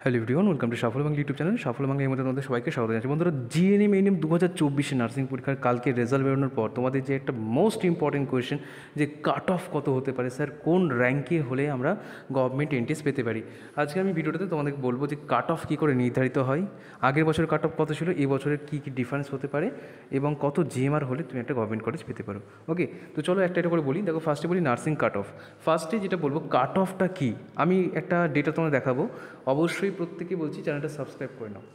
Hello everyone, welcome to সাফল্য Bangla YouTube channel. সাফল্য বাংলা এর মধ্যে তোমাদের সবাইকে স্বাগত জানাচ্ছি। বন্ধুরা, জিএনএম এএনএম 2024 নার্সিং পরীক্ষার কালকে রেজাল্ট বেরোনোর পর তোমাদের যে একটা মোস্ট ইম্পর্টেন্ট কোয়েশ্চেন, যে কাট অফ কত হতে পারে স্যার, কোন র্যাঙ্কে হলে আমরা গভর্নমেন্ট এনটিএস পেতে পারি। আজকে আমি ভিডিওটাতে তোমাদের বলবো যে কাট অফ কী করে নির্ধারিত হয়, আগের বছরের কাট অফ কত ছিল, এই বছরের কী কী ডিফারেন্স হতে পারে, এবং কত জিএমআর হলে তুমি একটা গভর্নমেন্ট কলেজ পেতে পারো। ওকে, তো চলো একটা একটা করে বলি। দেখো, ফার্স্টে বলি নার্সিং কাট অফ। ফার্স্টে যেটা বলবো, কাট অফটা কী, আমি একটা ডেটা তোমাদের দেখাবো। অবশ্যই প্রত্যেকে বলছি চ্যানেলটা সাবস্ক্রাইব করে নাও,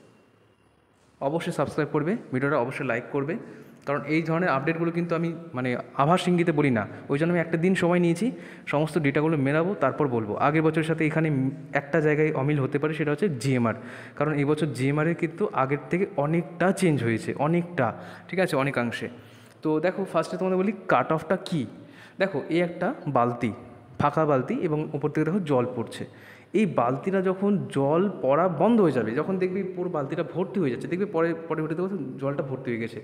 অবশ্যই সাবস্ক্রাইব করবে, ভিডিওটা অবশ্যই লাইক করবে, কারণ এই ধরনের আপডেটগুলো কিন্তু আমি আভাস ইঙ্গিতে বলি না। ওই জন্য আমি একটা দিন সময় নিয়েছি, সমস্ত ডেটাগুলো মেলাবো, তারপর বলবো। আগের বছরের সাথে এখানে একটা জায়গায় অমিল হতে পারে, সেটা হচ্ছে জিএমআর। কারণ এই বছর জিএমআরের কিন্তু আগের থেকে অনেকটা চেঞ্জ হয়েছে, অনেকটা, ঠিক আছে, অনেকাংশে। তো দেখো, ফার্স্টে তোমাদের বলি কাট অফটা কী। দেখো, এই একটা বালতি, ফাঁকা বালতি, এবং উপর থেকে দেখো জল পড়ছে। এই বালতিটা যখন জল পড়া বন্ধ হয়ে যাবে, যখন দেখবি পুরো বালতিটা ভর্তি হয়ে যাচ্ছে, দেখবি পরে পরে উঠে দেখো জলটা ভর্তি হয়ে গেছে,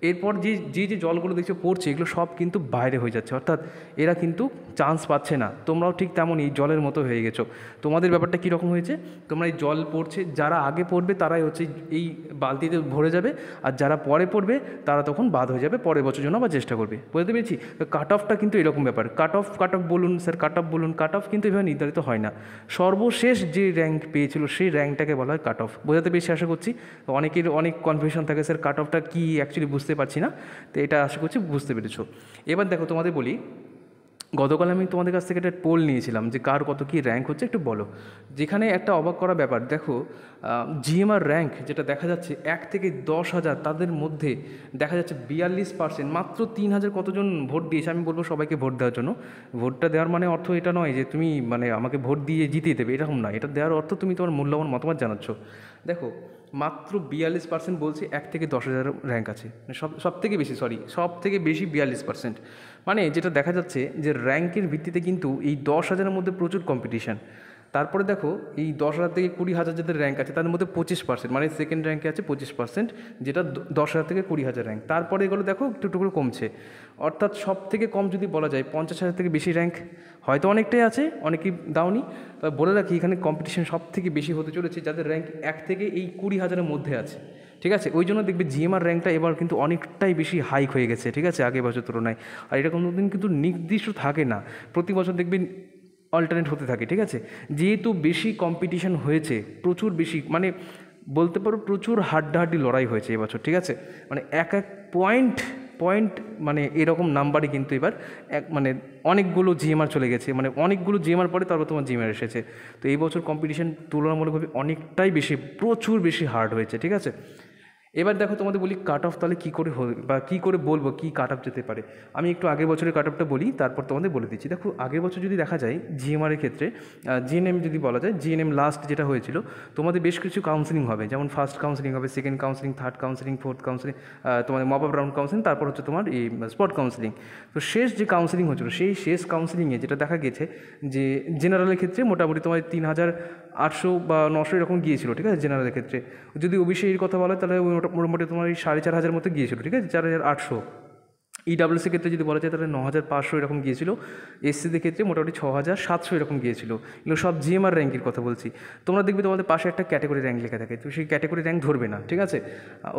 এরপর যে জলগুলো দেখছো পড়ছে, এগুলো সব কিন্তু বাইরে হয়ে যাচ্ছে, অর্থাৎ এরা কিন্তু চান্স পাচ্ছে না। তোমরাও ঠিক তেমনই জলের মতো হয়ে গেছো। তোমাদের ব্যাপারটা কীরকম হয়েছে, তোমরা এই জল পড়ছে, যারা আগে পড়বে তারাই হচ্ছে এই বালতিতে ভরে যাবে, আর যারা পরে পড়বে তারা তখন বাদ হয়ে যাবে, পরের বছর জন্য আবার চেষ্টা করবে। বুঝতে পেরেছি? কাট অফটা কিন্তু এরকম ব্যাপার। কাট অফ বলুন স্যার, কাট অফ বলুন, কাট অফ কিন্তু এভাবে নির্ধারিত হয় না। সর্বশেষ যে র্যাঙ্ক পেয়েছিল সেই র্যাঙ্কটাকে বলা হয় কাট অফ। বোঝাতে পেরেছি আশা করছি। অনেকের অনেক কনফিউশন থাকে, স্যার কাট অফটা কী অ্যাকচুয়ালি বুঝতে পারছি না। তো এটা আশা করছি বুঝতে পেরেছো। এবার দেখো, তোমাদের বলি, গতকাল আমি তোমাদের কাছ থেকে একটা পোল নিয়েছিলাম যে কার কত কী র্যাঙ্ক হচ্ছে, একটু বলো। যেখানে একটা অবাক করা ব্যাপার, দেখো জিএমআর র্যাঙ্ক যেটা দেখা যাচ্ছে 1 থেকে 10,000, তাদের মধ্যে দেখা যাচ্ছে 42%, মাত্র 3,000 কতজন ভোট দিয়েছে। আমি বলবো সবাইকে ভোট দেওয়ার জন্য। ভোটটা দেওয়ার মানে অর্থ এটা নয় যে তুমি আমাকে ভোট দিয়ে জিতিয়ে দেবে, এরকম নয়। এটা দেওয়ার অর্থ তুমি তোমার মূল্যবান মতামত জানাচ্ছ। দেখো, মাত্র 42% বলছে 1 থেকে 10,000 র্যাঙ্ক আছে, সব থেকে বেশি, সব থেকে বেশি 42%। যেটা দেখা যাচ্ছে যে র্যাঙ্কের ভিত্তিতে কিন্তু এই 10,000-এর মধ্যে প্রচুর কম্পিটিশান। তারপরে দেখো, এই 10,000 থেকে 20,000 যাদের র্যাঙ্ক আছে তাদের মধ্যে 25%, সেকেন্ড র্যাঙ্কে আছে 25%, যেটা 10,000 থেকে 20,000 র্যাঙ্ক। তারপরে এগুলো দেখো একটু একটু করে কমছে, অর্থাৎ সব থেকে কম যদি বলা যায় 50,000 থেকে বেশি র্যাঙ্ক হয়তো অনেকটাই আছে, অনেকেই দাওনি। তবে বলে রাখি, এখানে কম্পিটিশন সব থেকে বেশি হতে চলেছে যাদের র্যাঙ্ক 1 থেকে এই 20,000-এর মধ্যে আছে, ঠিক আছে। ওই জন্য দেখবে জিএমআর র্যাঙ্কটা এবার কিন্তু অনেকটাই বেশি হাইক হয়ে গেছে, ঠিক আছে, আগের বছর তুলনায়। আর এটা কোনো দিন কিন্তু নির্দিষ্ট থাকে না, প্রতি বছর দেখবেন অল্টারনেট হতে থাকে, ঠিক আছে। যেহেতু বেশি কম্পিটিশন হয়েছে, প্রচুর বেশি, বলতে পারো প্রচুর হাড্ডাহাড্ডি লড়াই হয়েছে এবছর, ঠিক আছে। এক এক পয়েন্ট পয়েন্ট এরকম নাম্বারে কিন্তু এবার অনেকগুলো জিএমআর চলে গেছে, অনেকগুলো জিএমআর পরে তারপর তোমার জিএমআর এসেছে। তো এই বছর কম্পিটিশন তুলনামূলকভাবে অনেকটাই বেশি, প্রচুর বেশি হার্ড হয়েছে, ঠিক আছে। এবার দেখো, তোমাদের বলি কাট অফ তাহলে কী করে হবে, বা কী করে বলবো কী কাট অফ যেতে পারে। আমি একটু আগের বছরের কাট অফটা বলি, তারপর তোমাদের বলে দিচ্ছি। দেখো, আগের বছর যদি দেখা যায় জিএমআরের ক্ষেত্রে, জিএনএম যদি বলা যায়, জিএনএম লাস্ট যেটা হয়েছিল, তোমাদের বেশ কিছু কাউন্সিলিং হবে, যেমন ফার্স্ট কাউন্সিলিং হবে, second counselling, third counselling, fourth counselling, তোমাদের মপ আপ রাউন্ড কাউন্সিলিং, তারপর হচ্ছে তোমার এই স্পট কাউন্সিলিং। তো শেষ যে কাউন্সিলিং হচ্ছিলো, সেই শেষ কাউন্সিলিংয়ে যেটা দেখা গেছে যে জেনারেলের ক্ষেত্রে মোটামুটি তোমার 3,800 বা 900 এরকম গিয়েছিল, ঠিক আছে, জেনারেলের ক্ষেত্রে। যদি ওবিসির কথা বলা হয় তাহলে মোটামুটি তোমার 4,500 মতো গিয়েছিল, ঠিক আছে, 4,800। ইডাব্লিউসির ক্ষেত্রে যদি বলা যায় তাহলে 9,500 এরকম গিয়েছিল। এসসিদের ক্ষেত্রে মোটামুটি 6,700 এরকম গিয়েছিল। এগুলো সব জিএমআর র্যাঙ্কের কথা বলছি। তোমরা দেখবে তোমাদের পাশে একটা ক্যাটাগরি র্যাঙ্ক লেখা থাকে, তো সেই ক্যাটাগরি র্যাঙ্ক ধরবে না, ঠিক আছে।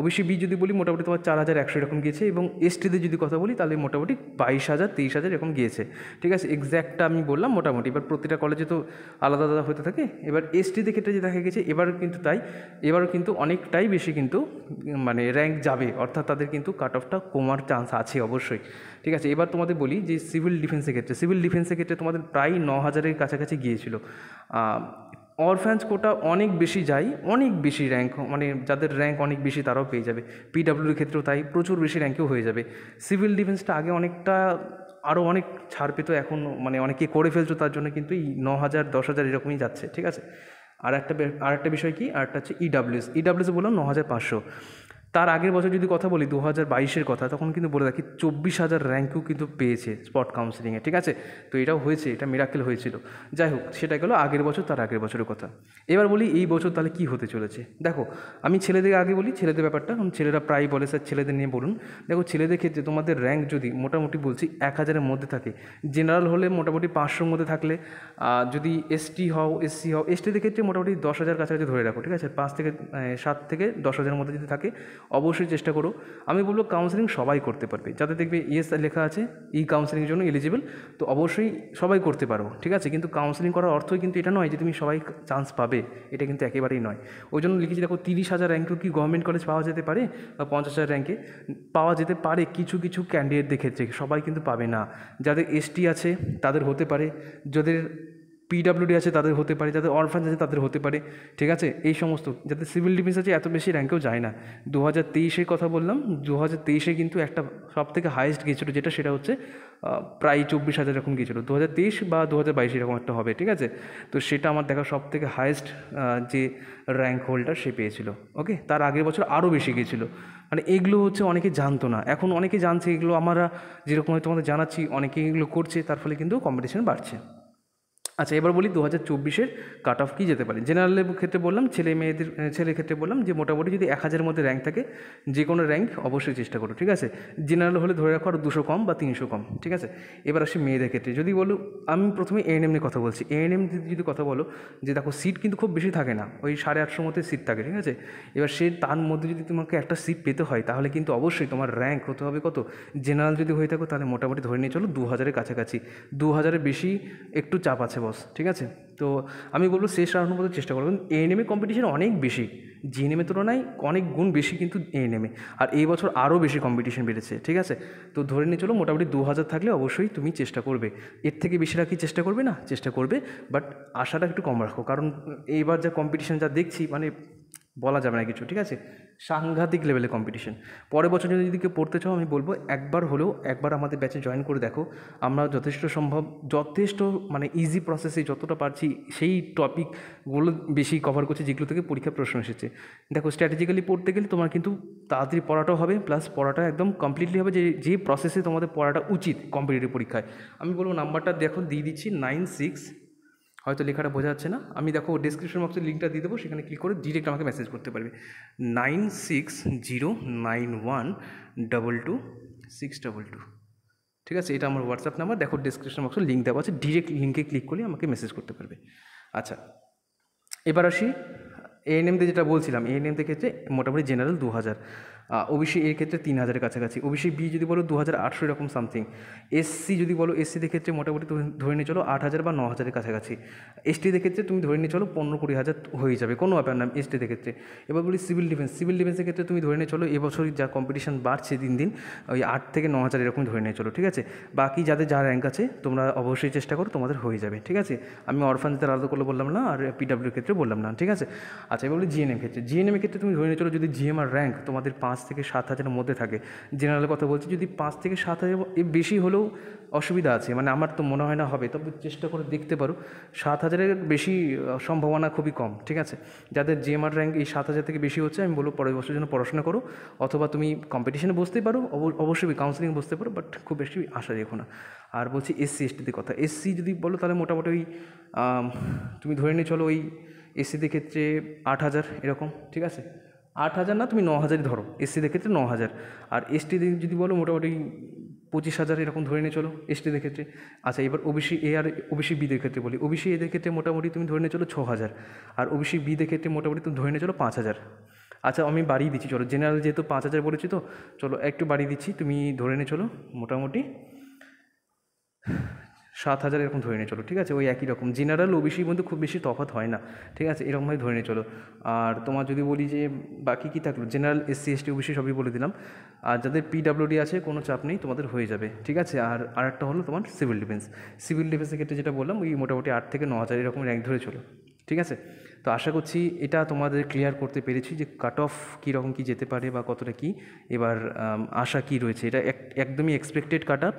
ওবিসি বি যদি বলি, মোটামুটি তোমার 4,100 এরকম গিয়েছে, এবং এসটিদের যদি কথা বলি তাহলে মোটামুটি 22,000 23,000 এরকম গিয়েছে, ঠিক আছে। এক্স্যাক্টটা আমি বললাম মোটামুটি, এবার প্রতিটা কলেজে তো আলাদা আলাদা হতে থাকে। এবার এসটিদের ক্ষেত্রে যে দেখা গেছে এবার কিন্তু এবারও কিন্তু অনেকটাই বেশি কিন্তু র্যাঙ্ক যাবে, অর্থাৎ তাদের কিন্তু কাট অফটা কমার চান্স আছে অবশ্যই, ঠিক আছে। এবার তোমাদের বলি যে সিভিল ডিফেন্সের ক্ষেত্রে তোমাদের প্রায় 9,000-এর কাছাকাছি গিয়েছিল। অরফ্যান্স কোটা অনেক বেশি যায়, অনেক বেশি র্যাঙ্ক, যাদের র্যাঙ্ক অনেক বেশি তারাও পেয়ে যাবে। পিডাব্লিউর ক্ষেত্রেও তাই, প্রচুর বেশি র্যাঙ্কেও হয়ে যাবে। সিভিল ডিফেন্সটা আগে অনেকটা আরও অনেক ছাড় পেত, এখন অনেকে করে ফেলছো, তার জন্য কিন্তু এই 9,000 10,000 এরকমই যাচ্ছে, ঠিক আছে। আর একটা বিষয় কি, আর একটা হচ্ছে ইডাব্লিউএস বললাম 9,500। তার আগের বছর যদি কথা বলি 2022-এর কথা, তখন কিন্তু বলে রাখি 24,000 র্যাঙ্কও কিন্তু পেয়েছে স্পট কাউন্সেলিংয়ে, ঠিক আছে। তো এটাও হয়েছে, এটা মিরাকেল হয়েছিল। যাই হোক, সেটা গেলো আগের বছর, তার আগের বছরের কথা। এবার বলি এই বছর তাহলে কী হতে চলেছে। দেখো, আমি ছেলেদের আগে বলি, ছেলেদের ব্যাপারটা, কারণ ছেলেরা প্রায় বলে স্যার ছেলেদের নিয়ে বলুন। দেখো, ছেলেদের ক্ষেত্রে তোমাদের র্যাঙ্ক যদি মোটামুটি বলছি 1000-এর মধ্যে থাকে, জেনারেল হলে মোটামুটি 500-র মধ্যে থাকলে, যদি এসটি হও, এসসি হও, এসটিদের ক্ষেত্রে মোটামুটি 10,000 কাছাকাছি ধরে রাখো, ঠিক আছে। 7 থেকে 10,000-এর মধ্যে যদি থাকে, অবশ্যই চেষ্টা করো। আমি বলবো কাউন্সেলিং সবাই করতে পারবে, যাতে দেখবে ইয়েস লেখা আছে এই কাউন্সেলিংয়ের জন্য এলিজিবল, তো অবশ্যই সবাই করতে পারো, ঠিক আছে। কিন্তু কাউন্সেলিং করার অর্থই কিন্তু এটা নয় যে তুমি সবাই চান্স পাবে, এটা কিন্তু একেবারেই নয়। ওই জন্য লিখেছি, দেখো 30,000 র্যাঙ্কেও কি গভর্নমেন্ট কলেজ পাওয়া যেতে পারে, বা 50,000 র্যাঙ্কে পাওয়া যেতে পারে কিছু কিছু ক্যান্ডিডেটদের ক্ষেত্রে, সবাই কিন্তু পাবে না। যাদের এসটি আছে তাদের হতে পারে, যাদের পিডাব্লিউডি আছে তাদের হতে পারে, যাদের অরফান আছে তাদের হতে পারে, ঠিক আছে। এই সমস্ত যাদের সিভিল ডিফেন্স আছে এত বেশি র্যাঙ্কেও যায় না। 2023-এর কথা বললাম, 2023-এ কিন্তু একটা সবথেকে হাইয়েস্ট গিয়েছিলো, যেটা সেটা হচ্ছে প্রায় 24,000 এরকম গিয়েছিলো। 2023 বা 2022 এরকম একটা হবে, ঠিক আছে। তো সেটা আমার দেখা সবথেকে হাইয়েস্ট যে র্যাঙ্ক হোল্ডার সে পেয়েছিল, ওকে। তার আগের বছর আরও বেশি গিয়েছিলো। মানে এগুলো হচ্ছে অনেকে জানতো না, এখন অনেকে জানছে এগুলো। আমরা যেরকম হয়তো তোমাদের জানাচ্ছি, অনেকে এগুলো করছে, তার ফলে কিন্তু কম্পিটিশন বাড়ছে। আচ্ছা, এবার বলি 2024-এর কাট অফ কী যেতে পারে। জেনারেলের ক্ষেত্রে বললাম, ছেলের ক্ষেত্রে বললাম যে মোটামুটি যদি 1000-এর মধ্যে র্যাঙ্ক থাকে, যে কোনো র্যাঙ্ক অবশ্যই চেষ্টা করো, ঠিক আছে। জেনারেল হলে ধরে রাখো আরও 200 কম বা 300 কম, ঠিক আছে। এবার আসি মেয়েদের ক্ষেত্রে যদি বলো, আমি প্রথমে এএনএম নিয়ে কথা বলছি। এএনএম যদি কথা বলো, যে দেখো সিট কিন্তু খুব বেশি থাকে না, ওই 850 মধ্যে সিট থাকে, ঠিক আছে। এবার তার মধ্যে যদি তোমাকে একটা সিট পেতে হয়, তাহলে কিন্তু অবশ্যই তোমার র্যাঙ্ক হতে হবে কত, জেনারেল যদি হয়ে থাকো তাহলে মোটামুটি ধরে নিয়ে চলো 2000-এর কাছাকাছি। 2000-এর বেশি একটু চাপ আছে বস, ঠিক আছে। তো আমি বলবো শেষ রাউন্ডের মধ্যে চেষ্টা করবেন। এএনএমে কম্পিটিশন অনেক বেশি, জিএনএমের তুলনায় অনেক গুণ বেশি কিন্তু এএনএমে, আর এই বছর আরও বেশি কম্পিটিশন বেড়েছে, ঠিক আছে। তো ধরে নিয়ে চলো মোটামুটি 2000 থাকলে অবশ্যই তুমি চেষ্টা করবে। এর থেকে বেশি রাখি চেষ্টা করবে না, চেষ্টা করবে, বাট আশাটা একটু কম রাখো, কারণ এইবার যা কম্পিটিশন যা দেখছি, মানে বলা যাবে না কিছু, ঠিক আছে। সাংঘাতিক লেভেলে কম্পিটিশন। পরের বছর যদি কেউ পড়তে চাও, আমি বলবো একবার আমাদের ব্যাচে জয়েন করে দেখো। আমরা যথেষ্ট মানে ইজি প্রসেসে যতটা পারছি সেই টপিকগুলো বেশি কভার করছি, যেগুলো থেকে পরীক্ষার প্রশ্ন এসেছে। দেখো, স্ট্র্যাটেজিক্যালি পড়তে গেলে তোমার কিন্তু তাড়াতাড়ি পড়াটাও হবে, প্লাস পড়াটা একদম কমপ্লিটলি হবে, যে প্রসেসে তোমাদের পড়াটা উচিত কম্পিটিটিভ পরীক্ষায়। আমি বলবো নাম্বারটা দেখো দিয়ে দিচ্ছি 96, হয়তো লেখাটা বোঝা যাচ্ছে না, আমি দেখো ডিসক্রিপশন বক্সে লিঙ্কটা দিয়ে দেবো, সেখানে ক্লিক করে ডিরেক্ট আমাকে মেসেজ করতে পারবে। 9609122622, ঠিক আছে। এটা আমার হোয়াটসঅ্যাপ নাম্বার, দেখো ডিসক্রিপশন বক্সে লিঙ্ক দেওয়া আছে, ডিরেক্ট লিঙ্কে ক্লিক করে আমাকে মেসেজ করতে পারবে। আচ্ছা, এবার আসি এএনএমতে, যেটা বলছিলাম এএনএমতে ক্ষেত্রে মোটামুটি জেনারেল 2000, ওবিসি এর ক্ষেত্রে 3000-এর কাছাকাছি, ওবিসি বি যদি বলো 2800 এরকম সামথিং, এসসি যদি বলো এসসিদের ক্ষেত্রে মোটামুটি তুমি ধরে নিয়ে চলো 8000 বা 9000-এর কাছাকাছি, এসটিদের ক্ষেত্রে তুমি ধরে নিয়ে চলো 15-20 হাজার হয়ে যাবে, কোনো ব্যাপার না এসটিদের ক্ষেত্রে। এবার বলি সিভিল ডিফেন্সের ক্ষেত্রে তুমি ধরে নিয়ে চলো এবছর যা কম্পিটিশন বাড়ছে দিন দিন, ওই 8 থেকে 9000 এরকম ধরে নিয়ে চলো, ঠিক আছে। বাকি যাদের যা র্যাঙ্ক আছে তোমরা অবশ্যই চেষ্টা করো, তোমাদের হয়ে যাবে, ঠিক আছে। আমি অরফানদের আলাদা করলে বললাম না, আর পিডাব্লিউর ক্ষেত্রে বললাম না, ঠিক আছে। আচ্ছা, এবার বলি জিএনএম ক্ষেত্রে তুমি ধরে নিয়ে চলো যদি জিএমআর র্যাঙ্ক তোমাদের 5 থেকে 7 হাজারের মধ্যে থাকে, জেনারেলের কথা বলছি, যদি 5 থেকে 7 হাজার বেশি হলেও অসুবিধা আছে, মানে আমার তো মনে হয় না হবে, তবে চেষ্টা করে দেখতে পারো। 7 হাজারের বেশি সম্ভাবনা খুবই কম, ঠিক আছে। যাদের জিএমআর র্যাঙ্ক এই 7 হাজার থেকে বেশি হচ্ছে, আমি বলবো পরের বছরের জন্য পড়াশোনা করো, অথবা তুমি কম্পিটিশনে বসতেই পারো, অবশ্যই কাউন্সিলিং বসতে পারো, বাট খুব বেশি আশা রেখো না। আর বলছি এসসি এসটিদের কথা, এসসি যদি বলো তাহলে মোটামুটি ওই তুমি ধরে নিয়ে চলো ওই এসসিদের ক্ষেত্রে 8 হাজার এরকম, ঠিক আছে। 8 হাজার না, তুমি 9 হাজারই ধরো, এসসিদের ক্ষেত্রে 9 হাজার। আর এসটিদের যদি বলো মোটামুটি 25 হাজার এরকম ধরে নিয়ে চলো এসটিদের ক্ষেত্রে। আচ্ছা, এবার ওবিসি এ আর ওবিসি বিদের ক্ষেত্রে বলি, ওবিসি এদের ক্ষেত্রে মোটামুটি তুমি ধরে নিয়ে চলো 6 হাজার, আর ওবিসি বিদের ক্ষেত্রে মোটামুটি তুমি ধরে নিয়ে চলো 5 হাজার। আচ্ছা, আমি বাড়িয়ে দিচ্ছি, চলো জেনারেল যেহেতু 5 হাজার বলেছি, তো চলো একটু বাড়িয়ে দিচ্ছি, তুমি ধরে নিয়ে চলো মোটামুটি 7 হাজার এরকম ধরে নিয়ে চলো, ঠিক আছে। ওই একই রকম জেনারেল ওবিসির মধ্যে খুব বেশি তফাৎ হয় না, ঠিক আছে, এরকমভাবে ধরে নিয়ে চলো। আর তোমার যদি বলি যে বাকি কী থাকলো, জেনারেল এসসি এসটি ওবিসি সবই বলে দিলাম। আর যাদের পিডাব্লিউডি আছে কোনো চাপ নেই, তোমাদের হয়ে যাবে, ঠিক আছে। আর আরেকটা হলো তোমার সিভিল ডিফেন্সের ক্ষেত্রে যেটা বললাম, ওই মোটামুটি 8 থেকে 9 হাজার এরকম র্যাঙ্ক ধরে চলো, ঠিক আছে। তো আশা করছি এটা তোমাদের ক্লিয়ার করতে পেরেছি যে কাট অফ কীরকম কী যেতে পারে বা কতটা কী এবার আশা কী রয়েছে। এটা একদমই এক্সপেক্টেড কাট অফ,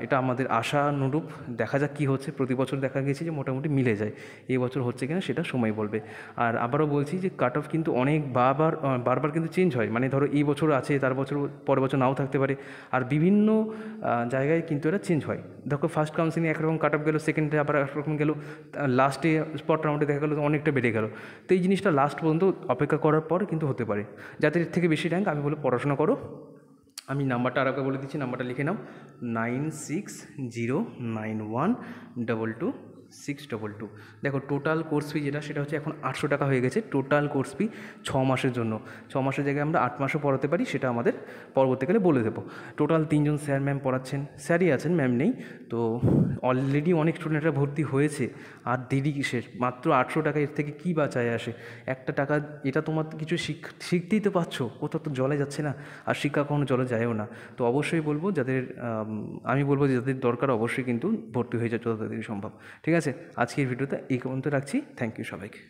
এটা আমাদের আশানুরূপ। দেখা যাক কী হচ্ছে। প্রতি বছর দেখা গেছে যে মোটামুটি মিলে যায়, এই বছর হচ্ছে কিনা সেটা সময় বলবে। আর আবারও বলছি যে কাট অফ কিন্তু অনেক বারবার কিন্তু চেঞ্জ হয়, মানে ধরো এই বছর আছে, তার বছর পরের বছর নাও থাকতে পারে। আর বিভিন্ন জায়গায় কিন্তু এটা চেঞ্জ হয়। দেখো ফার্স্ট কাউন্সিলিং একরকম কাট অফ গেলো, সেকেন্ডে আবার একরকম গেলো, লাস্টে স্পট রাউন্ডে দেখা গেলো অনেকটা বেড়ে গেল। তো এই জিনিসটা লাস্ট পর্যন্ত অপেক্ষা করার পর কিন্তু হতে পারে। যাদের এর থেকে বেশি র্যাঙ্ক আমি বলে পড়াশোনা করো। আমি নাম্বারটা আর একবার বলে দিচ্ছি, নাম্বারটা লিখে নাও 9609122622। দেখো টোটাল কোর্স ফি যেটা, সেটা হচ্ছে এখন 800 টাকা হয়ে গেছে টোটাল কোর্স ফি 6 মাসের জন্য। 6 মাসের জায়গায় আমরা 8 মাসও পড়াতে পারি, সেটা আমাদের পরবর্তীকালে বলে দেবো। টোটাল 3জন স্যার ম্যাম পড়াচ্ছেন, স্যারই আছেন, ম্যাম নেই। তো অলরেডি অনেক স্টুডেন্টরা ভর্তি হয়েছে, আর দেরি কিসের? মাত্র 800 টাকা, এর থেকে কী বা চায় আসে? একটা টাকা, এটা তোমার কিছু শিখতেই তো পাচ্ছো, কোথাও তো জলে যাচ্ছে না, আর শিক্ষা কখনো জলে যায়ও না। তো অবশ্যই বলবো যাদের আমি বলবো যে যাদের দরকার অবশ্যই কিন্তু ভর্তি হয়ে যায় যত তাড়াতাড়ি সম্ভব। ঠিক আছে, আজকের ভিডিওতে এই পর্যন্ত রাখছি। থ্যাংক ইউ সবাইকে।